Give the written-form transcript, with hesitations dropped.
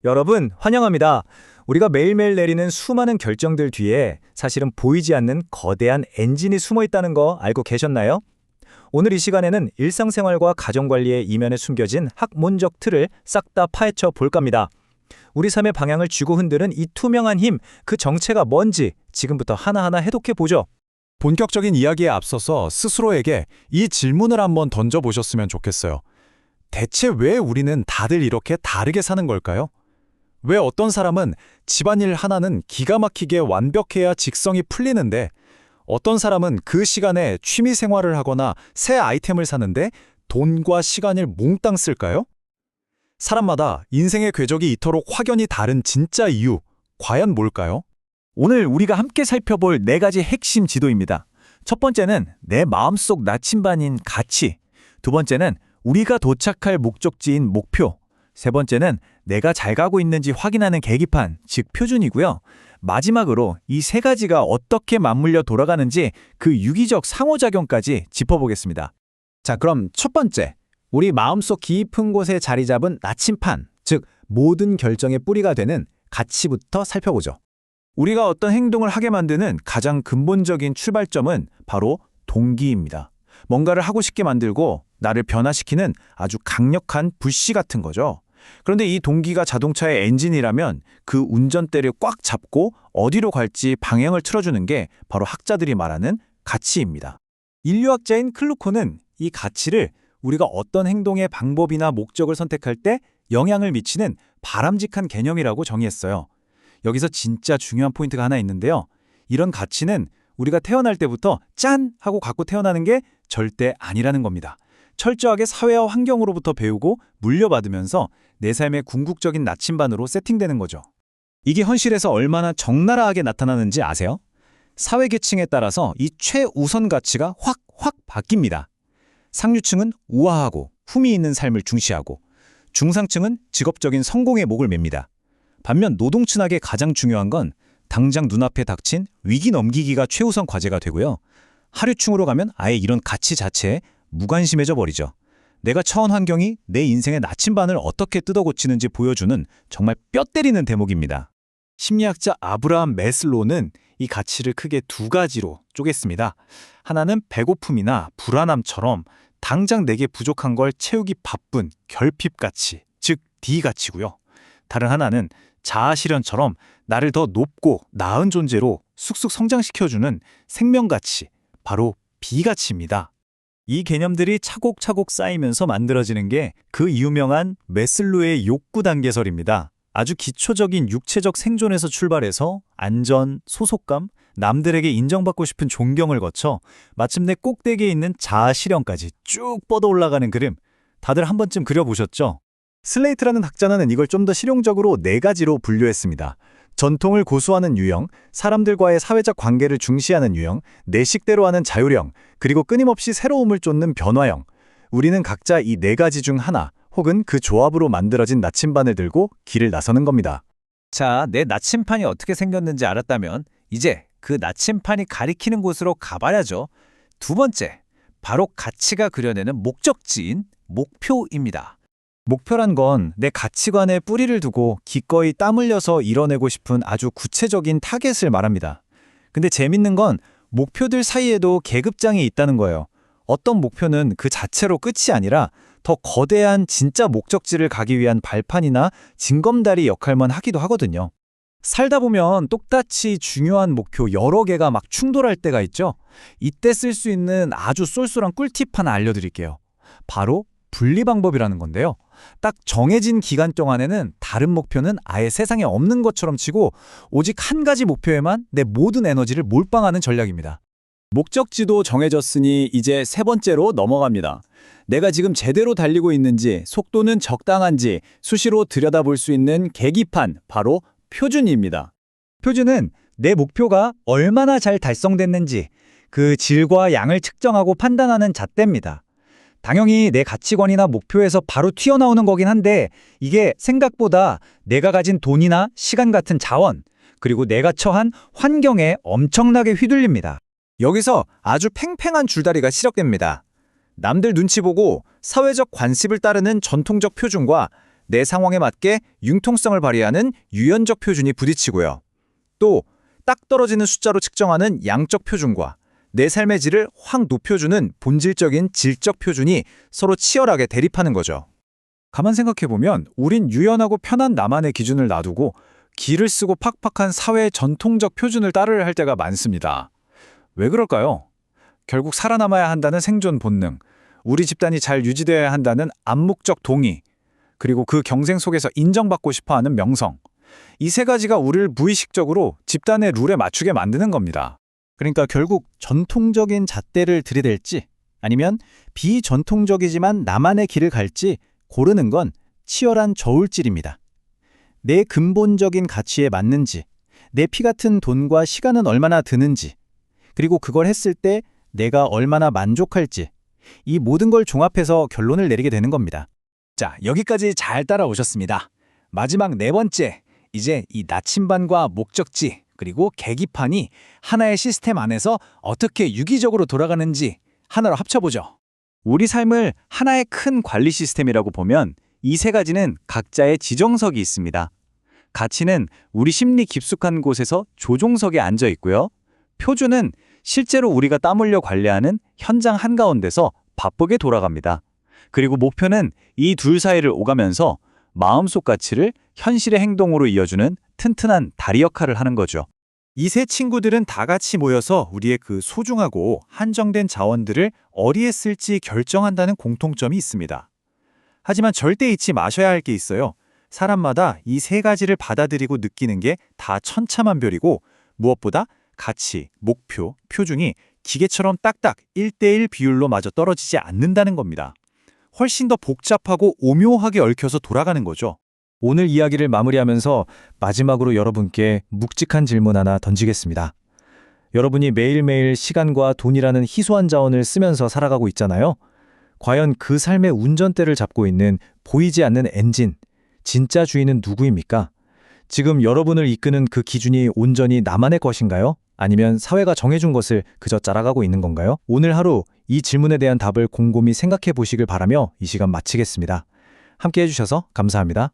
여러분, 환영합니다. 우리가 매일매일 내리는 수많은 결정들 뒤에 사실은 보이지 않는 거대한 엔진이 숨어 있다는 거 알고 계셨나요? 오늘 이 시간에는 일상생활과 가정관리의 이면에 숨겨진 학문적 틀을 싹 다 파헤쳐 볼까 합니다. 우리 삶의 방향을 쥐고 흔드는 이 투명한 힘, 그 정체가 뭔지 지금부터 하나하나 해독해 보죠. 본격적인 이야기에 앞서서 스스로에게 이 질문을 한번 던져보셨으면 좋겠어요. 대체 왜 우리는 다들 이렇게 다르게 사는 걸까요? 왜 어떤 사람은 집안일 하나는 기가 막히게 완벽해야 직성이 풀리는데 어떤 사람은 그 시간에 취미 생활을 하거나 새 아이템을 사는데 돈과 시간을 몽땅 쓸까요? 사람마다 인생의 궤적이 이토록 확연히 다른 진짜 이유, 과연 뭘까요? 오늘 우리가 함께 살펴볼 네 가지 핵심 지도입니다. 첫 번째는 내 마음속 나침반인 가치, 두 번째는 우리가 도착할 목적지인 목표, 세 번째는 내가 잘 가고 있는지 확인하는 계기판, 즉 표준이고요. 마지막으로 이 세 가지가 어떻게 맞물려 돌아가는지 그 유기적 상호작용까지 짚어보겠습니다. 자, 그럼 첫 번째, 우리 마음속 깊은 곳에 자리 잡은 나침판, 즉 모든 결정의 뿌리가 되는 가치부터 살펴보죠. 우리가 어떤 행동을 하게 만드는 가장 근본적인 출발점은 바로 동기입니다. 뭔가를 하고 싶게 만들고 나를 변화시키는 아주 강력한 불씨 같은 거죠. 그런데 이 동기가 자동차의 엔진이라면 그 운전대를 꽉 잡고 어디로 갈지 방향을 틀어주는 게 바로 학자들이 말하는 가치입니다. 인류학자인 클루코는 이 가치를 우리가 어떤 행동의 방법이나 목적을 선택할 때 영향을 미치는 바람직한 개념이라고 정의했어요. 여기서 진짜 중요한 포인트가 하나 있는데요. 이런 가치는 우리가 태어날 때부터 짠! 하고 갖고 태어나는 게 절대 아니라는 겁니다. 철저하게 사회와 환경으로부터 배우고 물려받으면서 내 삶의 궁극적인 나침반으로 세팅되는 거죠. 이게 현실에서 얼마나 적나라하게 나타나는지 아세요? 사회 계층에 따라서 이 최우선 가치가 확 바뀝니다. 상류층은 우아하고 품위 있는 삶을 중시하고 중상층은 직업적인 성공의 목을 맵니다. 반면 노동층에게 가장 중요한 건 당장 눈앞에 닥친 위기 넘기기가 최우선 과제가 되고요. 하류층으로 가면 아예 이런 가치 자체에 무관심해져 버리죠. 내가 처한 환경이 내 인생의 나침반을 어떻게 뜯어고치는지 보여주는 정말 뼈 때리는 대목입니다. 심리학자 아브라함 매슬로우는 이 가치를 크게 두 가지로 쪼갰습니다. 하나는 배고픔이나 불안함처럼 당장 내게 부족한 걸 채우기 바쁜 결핍 가치, 즉 D 가치고요. 다른 하나는 자아 실현처럼 나를 더 높고 나은 존재로 쑥쑥 성장시켜주는 생명 가치, 바로 B 가치입니다. 이 개념들이 차곡차곡 쌓이면서 만들어지는 게 그 유명한 매슬로우의 욕구 단계설입니다. 아주 기초적인 육체적 생존에서 출발해서 안전, 소속감, 남들에게 인정받고 싶은 존경을 거쳐 마침내 꼭대기에 있는 자아 실현까지 쭉 뻗어 올라가는 그림, 다들 한 번쯤 그려보셨죠? 슬레이트라는 학자는 이걸 좀 더 실용적으로 네 가지로 분류했습니다. 전통을 고수하는 유형, 사람들과의 사회적 관계를 중시하는 유형, 내 식대로 하는 자율형, 그리고 끊임없이 새로움을 쫓는 변화형. 우리는 각자 이 네 가지 중 하나, 혹은 그 조합으로 만들어진 나침반을 들고 길을 나서는 겁니다. 자, 내 나침판이 어떻게 생겼는지 알았다면 이제 그 나침판이 가리키는 곳으로 가봐야죠. 두 번째, 바로 가치가 그려내는 목적지인 목표입니다. 목표란 건 내 가치관에 뿌리를 두고 기꺼이 땀 흘려서 이뤄내고 싶은 아주 구체적인 타겟을 말합니다. 근데 재밌는 건 목표들 사이에도 계급장이 있다는 거예요. 어떤 목표는 그 자체로 끝이 아니라 더 거대한 진짜 목적지를 가기 위한 발판이나 징검다리 역할만 하기도 하거든요. 살다 보면 똑같이 중요한 목표 여러 개가 막 충돌할 때가 있죠. 이때 쓸 수 있는 아주 쏠쏠한 꿀팁 하나 알려드릴게요. 바로 분리 방법이라는 건데요. 딱 정해진 기간 동안에는 다른 목표는 아예 세상에 없는 것처럼 치고 오직 한 가지 목표에만 내 모든 에너지를 몰빵하는 전략입니다. 목적지도 정해졌으니 이제 세 번째로 넘어갑니다. 내가 지금 제대로 달리고 있는지, 속도는 적당한지 수시로 들여다볼 수 있는 계기판, 바로 표준입니다. 표준은 내 목표가 얼마나 잘 달성됐는지 그 질과 양을 측정하고 판단하는 잣대입니다. 당연히 내 가치관이나 목표에서 바로 튀어나오는 거긴 한데 이게 생각보다 내가 가진 돈이나 시간 같은 자원, 그리고 내가 처한 환경에 엄청나게 휘둘립니다. 여기서 아주 팽팽한 줄다리가 시작됩니다. 남들 눈치 보고 사회적 관습을 따르는 전통적 표준과 내 상황에 맞게 융통성을 발휘하는 유연적 표준이 부딪히고요. 또 딱 떨어지는 숫자로 측정하는 양적 표준과 내 삶의 질을 확 높여주는 본질적인 질적 표준이 서로 치열하게 대립하는 거죠. 가만 생각해보면 우린 유연하고 편한 나만의 기준을 놔두고 기를 쓰고 팍팍한 사회의 전통적 표준을 따르려 할 때가 많습니다. 왜 그럴까요? 결국 살아남아야 한다는 생존 본능, 우리 집단이 잘 유지되어야 한다는 암묵적 동의, 그리고 그 경쟁 속에서 인정받고 싶어하는 명성. 이 세 가지가 우리를 무의식적으로 집단의 룰에 맞추게 만드는 겁니다. 그러니까 결국 전통적인 잣대를 들이댈지 아니면 비전통적이지만 나만의 길을 갈지 고르는 건 치열한 저울질입니다. 내 근본적인 가치에 맞는지, 내 피 같은 돈과 시간은 얼마나 드는지, 그리고 그걸 했을 때 내가 얼마나 만족할지, 이 모든 걸 종합해서 결론을 내리게 되는 겁니다. 자, 여기까지 잘 따라오셨습니다. 마지막 네 번째, 이제 이 나침반과 목적지 그리고 계기판이 하나의 시스템 안에서 어떻게 유기적으로 돌아가는지 하나로 합쳐보죠. 우리 삶을 하나의 큰 관리 시스템이라고 보면 이 세 가지는 각자의 지정석이 있습니다. 가치는 우리 심리 깊숙한 곳에서 조종석에 앉아 있고요. 표준은 실제로 우리가 땀 흘려 관리하는 현장 한가운데서 바쁘게 돌아갑니다. 그리고 목표는 이 둘 사이를 오가면서 마음속 가치를 현실의 행동으로 이어주는 튼튼한 다리 역할을 하는 거죠. 이 세 친구들은 다 같이 모여서 우리의 그 소중하고 한정된 자원들을 어디에 쓸지 결정한다는 공통점이 있습니다. 하지만 절대 잊지 마셔야 할 게 있어요. 사람마다 이 세 가지를 받아들이고 느끼는 게 다 천차만별이고 무엇보다 가치, 목표, 표준이 기계처럼 딱딱 1대1 비율로 마저 떨어지지 않는다는 겁니다. 훨씬 더 복잡하고 오묘하게 얽혀서 돌아가는 거죠. 오늘 이야기를 마무리하면서 마지막으로 여러분께 묵직한 질문 하나 던지겠습니다. 여러분이 매일매일 시간과 돈이라는 희소한 자원을 쓰면서 살아가고 있잖아요. 과연 그 삶의 운전대를 잡고 있는 보이지 않는 엔진, 진짜 주인은 누구입니까? 지금 여러분을 이끄는 그 기준이 온전히 나만의 것인가요? 아니면 사회가 정해준 것을 그저 따라가고 있는 건가요? 오늘 하루 이 질문에 대한 답을 곰곰이 생각해 보시길 바라며 이 시간 마치겠습니다. 함께 해주셔서 감사합니다.